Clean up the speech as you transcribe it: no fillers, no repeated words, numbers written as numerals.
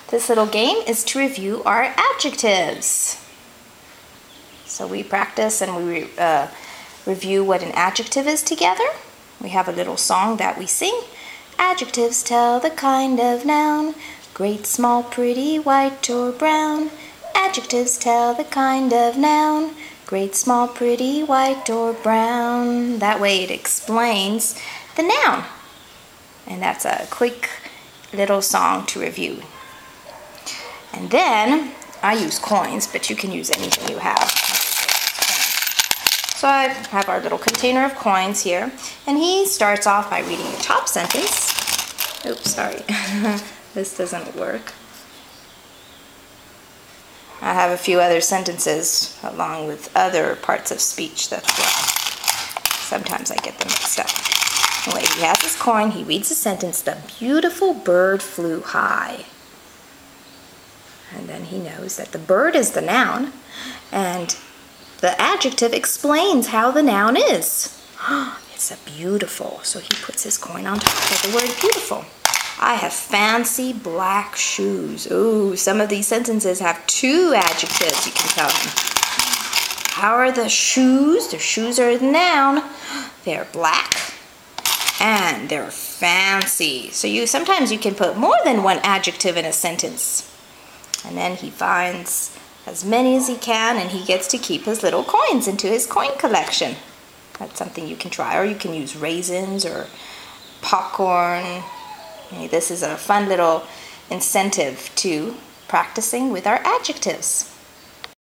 This little game is to review our adjectives. So we practice and we review what an adjective is together. We have a little song that we sing. Adjectives tell the kind of noun, great, small, pretty, white, or brown. Adjectives tell the kind of noun, great, small, pretty, white, or brown. That way it explains the noun. And that's a quick little song to review. And then I use coins, but you can use anything you have. So I have our little container of coins here, and he starts off by reading the top sentence. Oops, sorry, this doesn't work. I have a few other sentences along with other parts of speech, that's why sometimes I get them mixed up. Anyway, he has his coin, he reads the sentence, "The beautiful bird flew high." And then he knows that the bird is the noun, and the adjective explains how the noun is. It's a beautiful, so he puts his coin on top of the word beautiful. I have fancy black shoes. Ooh, some of these sentences have two adjectives, you can tell him. How are the shoes? The shoes are the noun. They're black and they're fancy. So sometimes you can put more than one adjective in a sentence. And then he finds as many as he can, and he gets to keep his little coins into his coin collection. That's something you can try, or you can use raisins or popcorn. This is a fun little incentive to practicing with our adjectives.